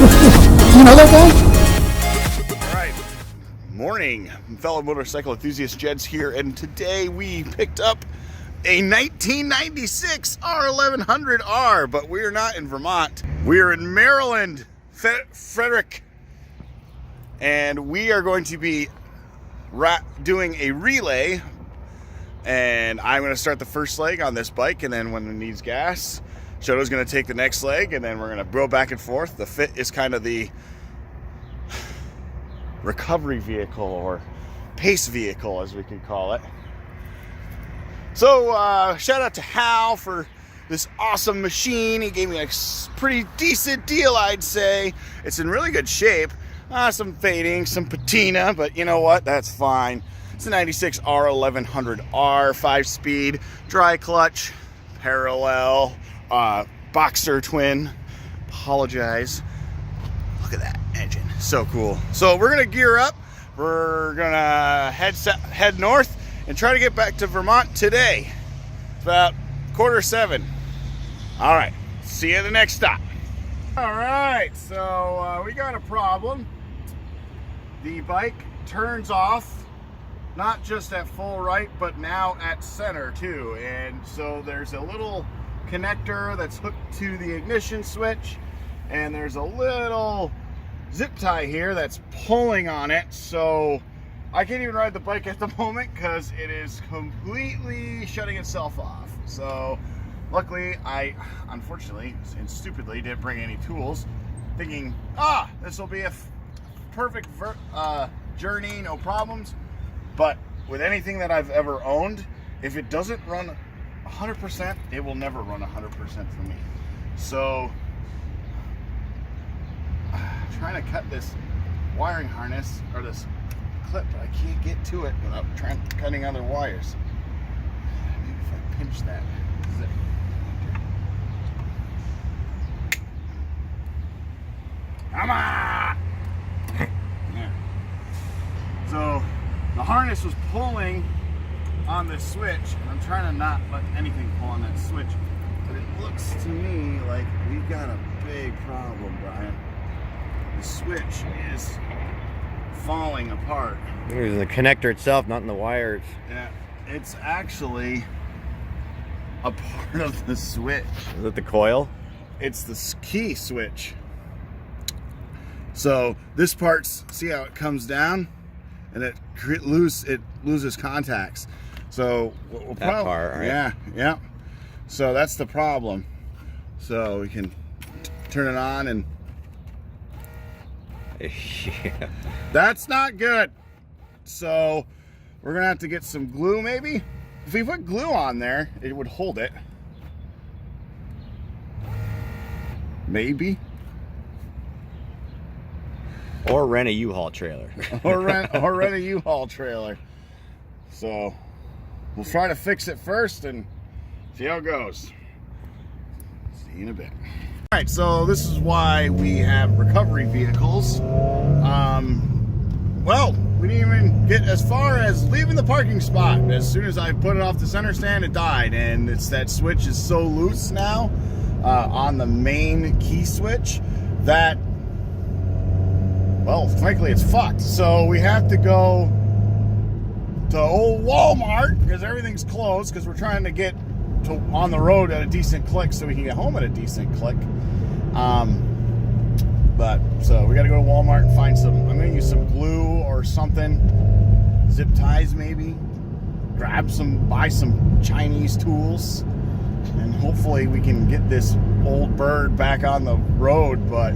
you know that guy? All right, morning, fellow motorcycle enthusiast. Jedz here, and today we picked up a 1996 R1100R, but we are not in Vermont. We are in Maryland, Frederick, and we are going to be doing a relay. And I'm going to start the first leg on this bike, and then when it needs gas, Shoto's going to take the next leg, and then we're going to go back and forth. The Fit is kind of the recovery vehicle, or pace vehicle as we could call it. So shout out to Hal for this awesome machine. He gave me a pretty decent deal, I'd say. It's in really good shape. Some fading, some patina, but you know what? That's fine. It's a 96 R1100R, 5-speed, dry clutch, parallel, boxer twin. Apologize. Look at that engine, so cool. So we're gonna gear up. We're gonna head north and try to get back to Vermont today. It's about 6:45. All right, see you at the next stop. All right, so we got a problem. The bike turns off, not just at full right, but now at center too. And so there's a little connector that's hooked to the ignition switch, and there's a little zip tie here that's pulling on it. So I can't even ride the bike at the moment because it is completely shutting itself off. So luckily, I unfortunately and stupidly didn't bring any tools, thinking, this will be a perfect journey, no problems. But with anything that I've ever owned, if it doesn't run 100%, it will never run 100% for me. So I'm trying to cut this wiring harness, or this clip, but I can't get to it without cutting other wires. Maybe if I pinch that zip. Come on! Yeah. So the harness was pulling on this switch, and I'm trying to not let anything pull on that switch, but it looks to me like we've got a big problem, Brian. The switch is falling apart. It was in the connector itself, not in the wires. Yeah, it's actually a part of the switch. Is it the coil? It's the key switch. So this part's, see how it comes down? And it loses contacts. So we'll that part, right? Yeah. So that's the problem. So we can turn it on, and Yeah. that's not good. So we're gonna have to get some glue, maybe. If we put glue on there, it would hold it. Maybe. Or rent a U-Haul trailer. or rent a U-Haul trailer. So we'll try to fix it first and see how it goes. See you in a bit. All right, so this is why we have recovery vehicles. Well, we didn't even get as far as leaving the parking spot. As soon as I put it off the center stand, it died, and that switch is so loose now on the main key switch that, well, frankly, it's fucked. So we have to go to old Walmart because everything's closed, because we're trying to get on the road at a decent click so we can get home at a decent click. But so we got to go to Walmart and find some. I'm going to use some glue or something, zip ties maybe. Buy some Chinese tools, and hopefully we can get this old bird back on the road. But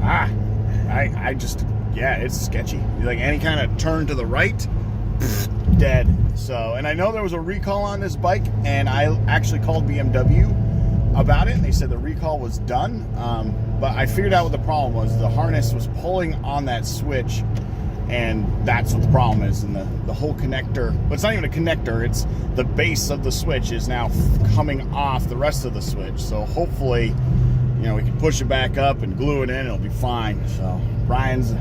I just, it's sketchy. Like any kind of turn to the right, dead. So, and I know there was a recall on this bike, and I actually called BMW about it, and they said the recall was done. But I figured out what the problem was. The harness was pulling on that switch, and that's what the problem is. And the whole connector, but it's not even a connector, it's the base of the switch is now coming off the rest of the switch. So hopefully, we can push it back up and glue it in, it'll be fine. So Brian's,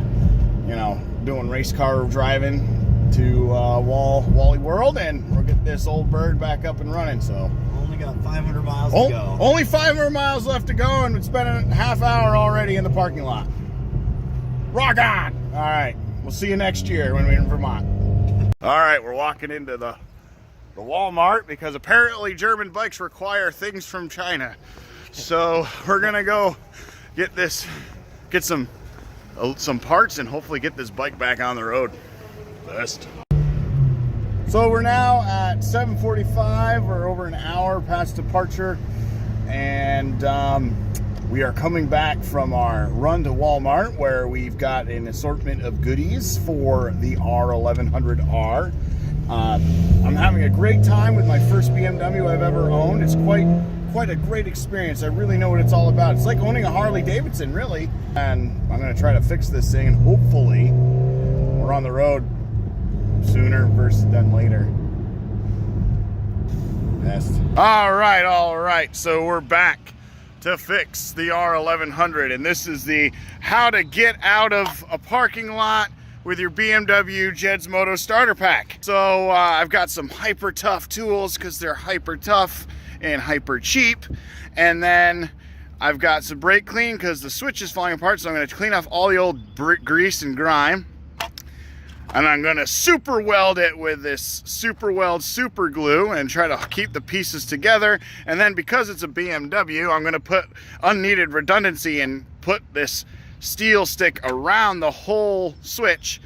doing race car driving to Wally World, and we'll get this old bird back up and running. So Only got 500 miles to go. Only 500 miles left to go, and it's been a half hour already in the parking lot. Rock on! All right, we'll see you next year when we're in Vermont. All right, we're walking into the Walmart because apparently German bikes require things from China. So we're gonna go get some parts and hopefully get this bike back on the road. Best. So we're now at 7:45. We're over an hour past departure, and we are coming back from our run to Walmart where we've got an assortment of goodies for the R1100R. I'm having a great time with my first BMW I've ever owned. It's quite a great experience. I really know what it's all about. It's like owning a Harley Davidson, really. And I'm going to try to fix this thing, and hopefully we're on the road sooner than later. Best. All right. So we're back to fix the R1100, and this is the how to get out of a parking lot with your BMW JedzMoto starter pack. So I've got some hyper tough tools because they're hyper tough and hyper cheap, and then I've got some brake clean because the switch is falling apart, so I'm going to clean off all the old grease and grime, and I'm going to super weld it with this super weld super glue and try to keep the pieces together. And then because it's a BMW, I'm going to put unneeded redundancy and put this steel stick around the whole switch,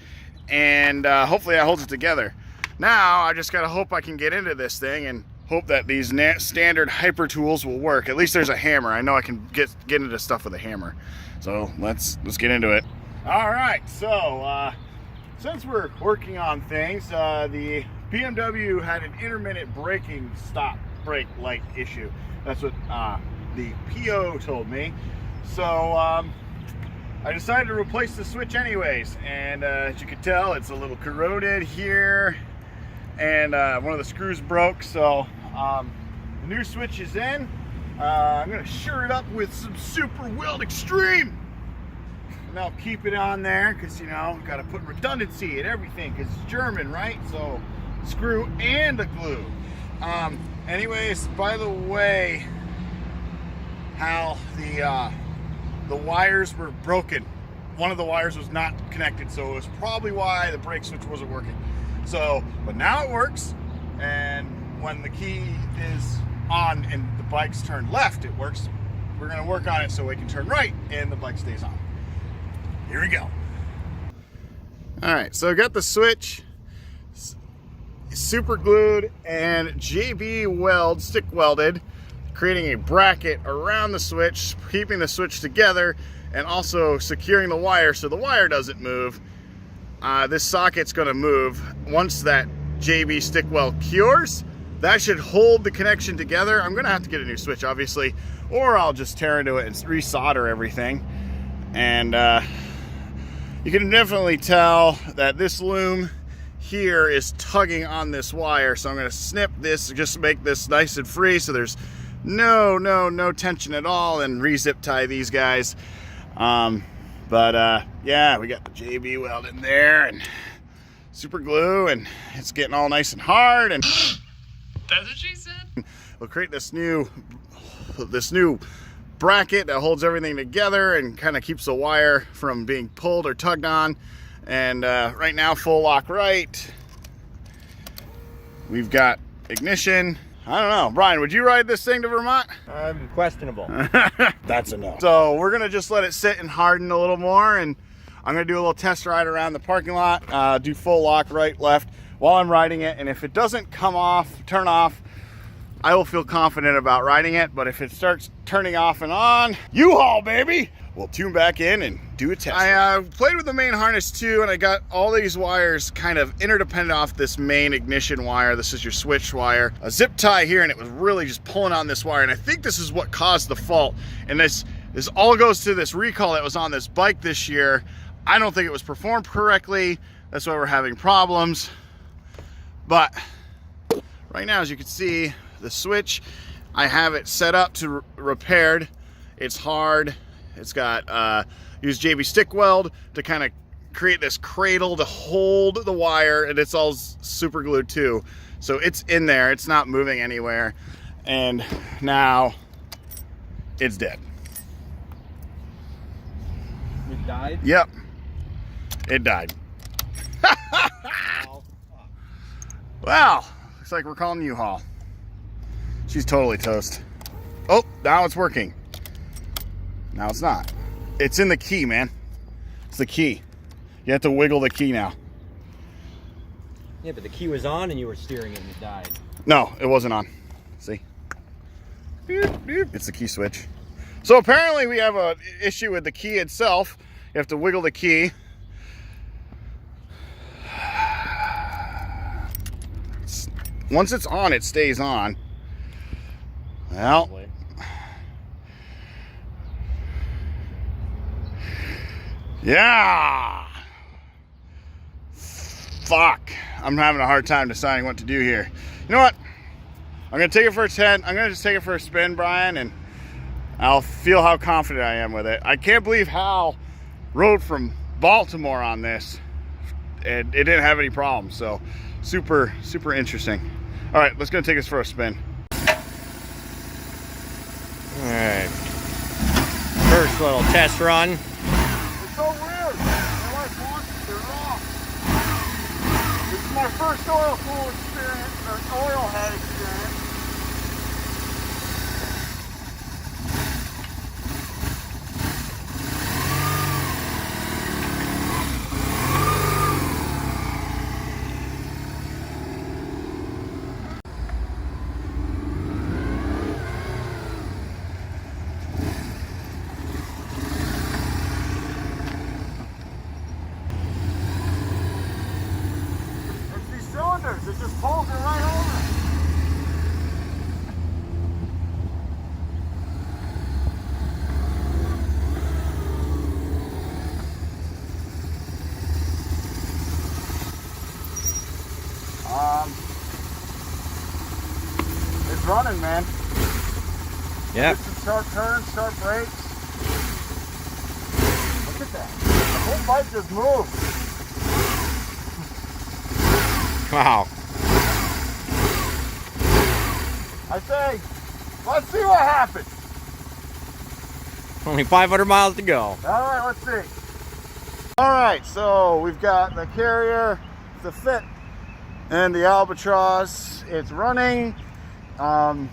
and hopefully that holds it together. Now I just got to hope I can get into this thing and hope that these standard hyper tools will work. At least there's a hammer. I know I can get into stuff with a hammer. So let's get into it. All right, so since we're working on things, the BMW had an intermittent braking brake light issue. That's what the PO told me. So I decided to replace the switch anyways, and as you can tell, it's a little corroded here, and one of the screws broke. So the new switch is in. I'm gonna sure it up with some Super Weld Extreme, and I'll keep it on there because, you know, gotta put redundancy in everything because it's German, right? So screw and the glue. Anyways, by the way, Hal, the wires were broken. One of the wires was not connected, so it was probably why the brake switch wasn't working. So, but now it works, and when the key is on and the bike's turned left, it works. We're gonna work on it so we can turn right and the bike stays on. Here we go. All right, so I got the switch super glued and JB stick welded, creating a bracket around the switch, keeping the switch together, and also securing the wire so the wire doesn't move. This socket's gonna move once that JB stick weld cures. That should hold the connection together. I'm gonna have to get a new switch, obviously, or I'll just tear into it and resolder everything. And you can definitely tell that this loom here is tugging on this wire, so I'm gonna snip this just to make this nice and free so there's no tension at all, and re-zip tie these guys. Yeah, we got the JB weld in there and super glue, and it's getting all nice and hard, and that's what she said. We'll create this new bracket that holds everything together and kind of keeps the wire from being pulled or tugged on. And right now, full lock right. We've got ignition. I don't know, Brian, would you ride this thing to Vermont? Questionable. That's a no. So we're gonna just let it sit and harden a little more, and I'm gonna do a little test ride around the parking lot, do full lock right, left while I'm riding it. And if it doesn't turn off, I will feel confident about riding it. But if it starts turning off and on, U-Haul, baby! We'll tune back in and do a test. I played with the main harness too, and I got all these wires kind of interdependent off this main ignition wire. This is your switch wire. A zip tie here, and it was really just pulling on this wire, and I think this is what caused the fault. And this all goes to this recall that was on this bike this year. I don't think it was performed correctly. That's why we're having problems. But right now, as you can see, the switch, I have it set up to repaired. It's hard. It's got use JB stick weld to kind of create this cradle to hold the wire, and it's all super glued too. So it's in there, it's not moving anywhere. and now it's dead. It died? Yep, it died. Well, looks like we're calling U-Haul. She's totally toast. Oh, now it's working. Now it's not. It's in the key, man. It's the key. You have to wiggle the key now. Yeah, but the key was on and you were steering it and it died. No, it wasn't on. See? It's the key switch. So apparently we have an issue with the key itself. You have to wiggle the key. Once it's on, it stays on. Well, yeah. Fuck. I'm having a hard time deciding what to do here. You know what? I'm gonna take it for a 10. I'm gonna just take it for a spin, Brian, and I'll feel how confident I am with it. I can't believe Hal rode from Baltimore on this and it didn't have any problems. So super, super interesting. All right, let's go take this for a spin. All right. First little test run. It's so weird. My wife wants to turn it off. This is my first oil pool experience, or oil head experience. It just pulls it right over. It's running, man. Yeah. Some sharp turns, sharp brakes. Look at that. The whole bike just moved. Wow. I say, let's see what happens. Only 500 miles to go. All right, let's see. All right, so we've got the Carrier, the Fit, and the Albatross. It's running. The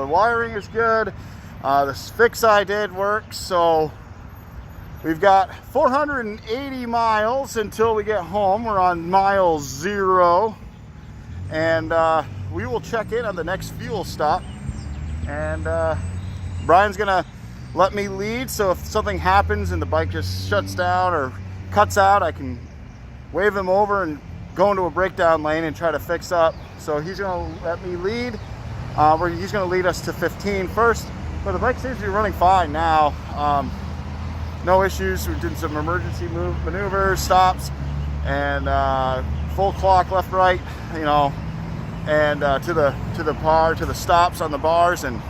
wiring is good. The fix I did works. So we've got 480 miles until we get home. We're on mile 0. And we will check in on the next fuel stop. And Brian's gonna let me lead, so if something happens and the bike just shuts down or cuts out, I can wave him over and go into a breakdown lane and try to fix up. So he's gonna let me lead. He's gonna lead us to 15 first, but the bike seems to be running fine now. No issues. We did some emergency maneuvers, stops, and full clock left, right, you know, and to the stops on the bars, and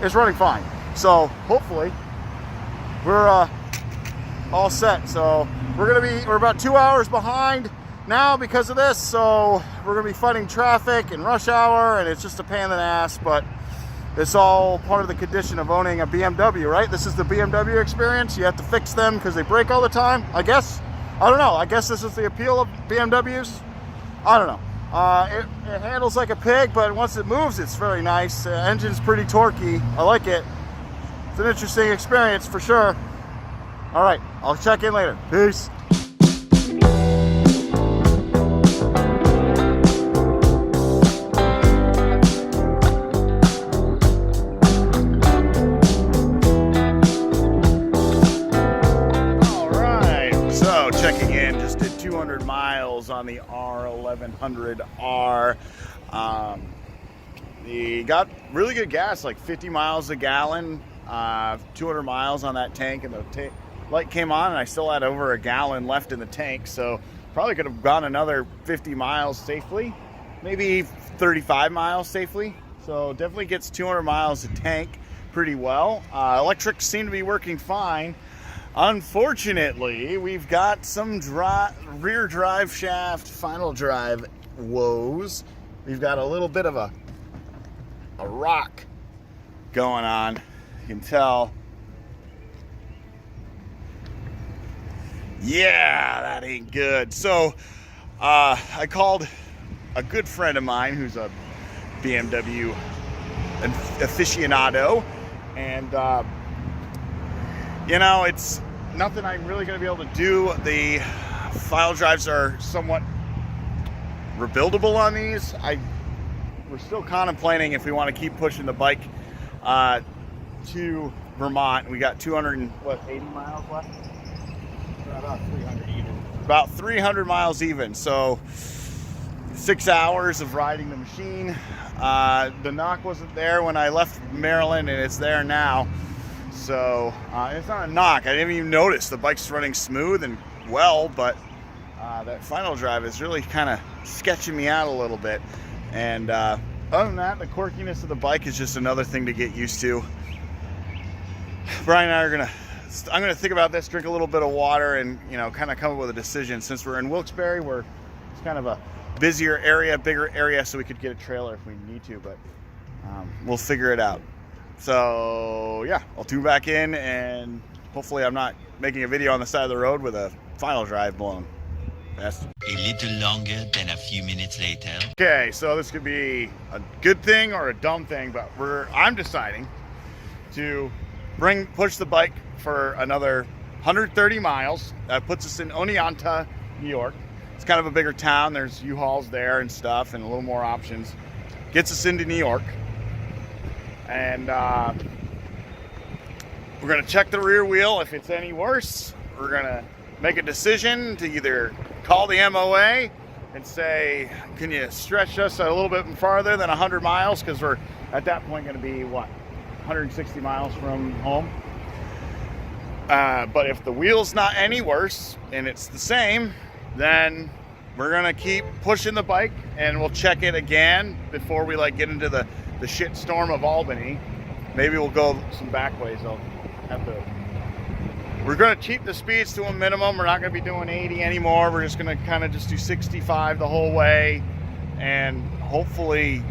it's running fine. So hopefully we're all set. So we're about 2 hours behind now because of this. So we're gonna be fighting traffic and rush hour, and it's just a pain in the ass, but it's all part of the condition of owning a BMW, right? This is the BMW Experience. You have to fix them because they break all the time, I guess. I don't know. I guess this is the appeal of BMWs. I don't know. It handles like a pig, but once it moves, it's very nice. Engine's pretty torquey. I like it. It's an interesting experience for sure. All right, I'll check in later. Peace. Checking in, just did 200 miles on the R1100R. He got really good gas, like 50 miles a gallon, 200 miles on that tank, and the light came on and I still had over a gallon left in the tank, so probably could have gone another 50 miles safely, maybe 35 miles safely. So definitely gets 200 miles a tank pretty well. Electrics seem to be working fine. Unfortunately, we've got some rear drive shaft final drive woes. we've got a little bit of a rock going on. You can tell. Yeah, that ain't good. So I called a good friend of mine who's a BMW aficionado, and you know, it's nothing I'm really going to be able to do. The file drives are somewhat rebuildable on these. We're still contemplating if we want to keep pushing the bike to Vermont. We got 280 miles left. About 300 even. About 300 miles even. So 6 hours of riding the machine. The knock wasn't there when I left Maryland, and it's there now. So it's not a knock. I didn't even notice. The bike's running smooth and well, but that final drive is really kind of sketching me out a little bit. And other than that, the quirkiness of the bike is just another thing to get used to. Brian and I are I'm gonna think about this, drink a little bit of water, and you know, kind of come up with a decision. Since we're in Wilkes-Barre, where it's kind of a busier area, bigger area, so we could get a trailer if we need to, but we'll figure it out. So yeah, I'll tune back in, and hopefully I'm not making a video on the side of the road with a final drive blown. Yes. A little longer than a few minutes later. Okay, so this could be a good thing or a dumb thing, but I'm deciding to push the bike for another 130 miles. That puts us in Oneonta, New York. It's kind of a bigger town. There's U-Hauls there and stuff, and a little more options. Gets us into New York. And we're gonna check the rear wheel. If it's any worse, we're gonna make a decision to either call the MOA and say, can you stretch us a little bit farther than 100 miles? Because we're at that point gonna be, what, 160 miles from home. But if the wheel's not any worse and it's the same, then we're gonna keep pushing the bike, and we'll check it again before we get into the shit storm of Albany. Maybe we'll go some back ways. We're gonna keep the speeds to a minimum. We're not gonna be doing 80 anymore. We're just gonna kind of just do 65 the whole way, and hopefully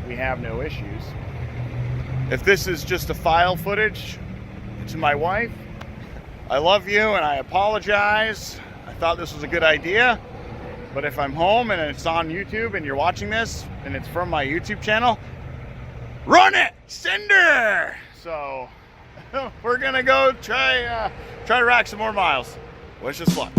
we have no issues. If this is just a file footage to my wife, I love you and I apologize. I thought this was a good idea, but if I'm home and it's on YouTube and you're watching this and it's from my YouTube channel, run it, Cinder! So we're gonna go try to rack some more miles. Wish us luck.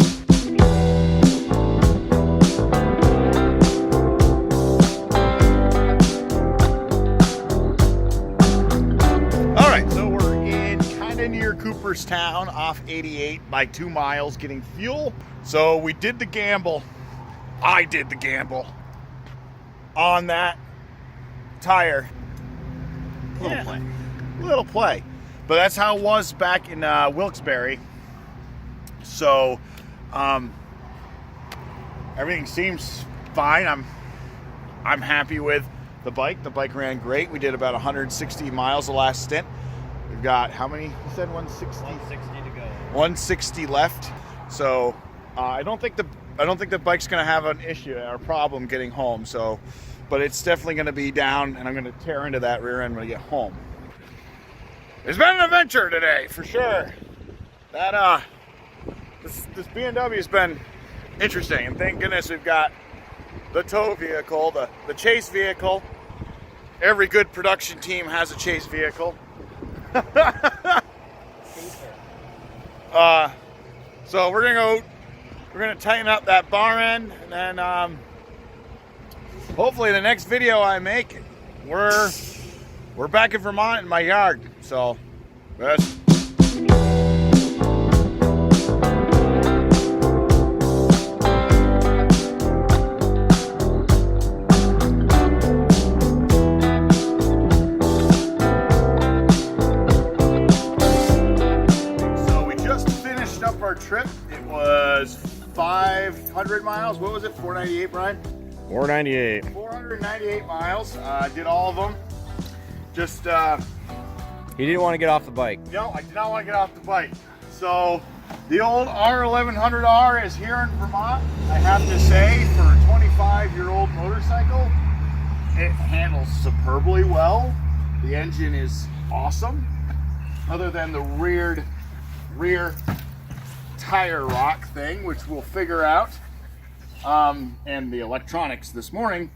All right, so we're in kind of near Cooperstown, off 88 by 2 miles, getting fuel. So we did the gamble. I did the gamble on that tire. Little play. But that's how it was back in Wilkes-Barre. So everything seems fine. I'm happy with the bike. The bike ran great. We did about 160 miles the last stint. We've got how many? You said 160. 160 to go. 160 left. So I don't think the bike's gonna have an issue or a problem getting home. So, but it's definitely gonna be down, and I'm gonna tear into that rear end when I get home. It's been an adventure today, for sure. That this BMW has been interesting, and thank goodness we've got the tow vehicle, the chase vehicle. Every good production team has a chase vehicle. So we're gonna tighten up that bar end, and then hopefully the next video I make, we're back in Vermont in my yard. So, best. So we just finished up our trip. It was 500 miles. What was it? 498, Brian? 498. 498 miles. Did all of them. Just He didn't want to get off the bike. no, I did not want to get off the bike. So the old R1100R is here in Vermont. I have to say, for a 25-year-old motorcycle, it handles superbly well. The engine is awesome, other than the rear tire rock thing, which we'll figure out, and the electronics this morning.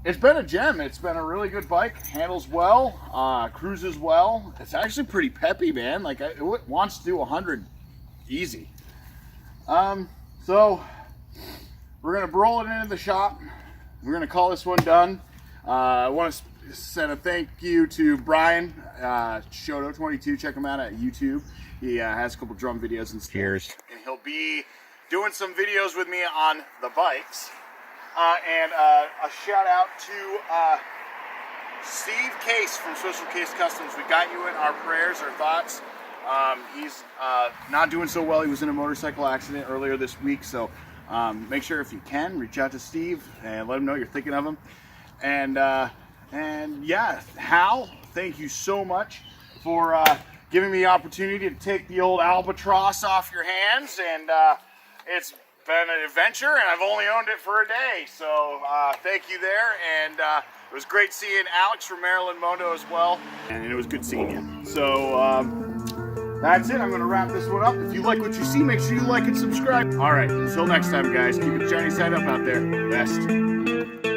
It's been a gem. It's been a really good bike. Handles well, cruises well. It's actually pretty peppy, man. Like, it wants to do 100 easy. So we're gonna roll it into the shop. We're gonna call this one done. I want to send a thank you to Brian Shoto22. Check him out at YouTube. He has a couple drum videos and stuff. Cheers. And he'll be doing some videos with me on the bikes. And a shout out to Steve Case from Social Case Customs. We got you in our prayers, our thoughts. He's not doing so well. He was in a motorcycle accident earlier this week, so make sure if you can, reach out to Steve and let him know you're thinking of him. And yeah, Hal, thank you so much for giving me the opportunity to take the old Albatross off your hands. And it's been an adventure, and I've only owned it for a day, so thank you there. And it was great seeing Alex from Maryland Moto as well, and it was good seeing you. So that's it. I'm going to wrap this one up. If you like what you see, make sure you like and subscribe. All right, until next time, guys, keep it shiny side up out there. Best.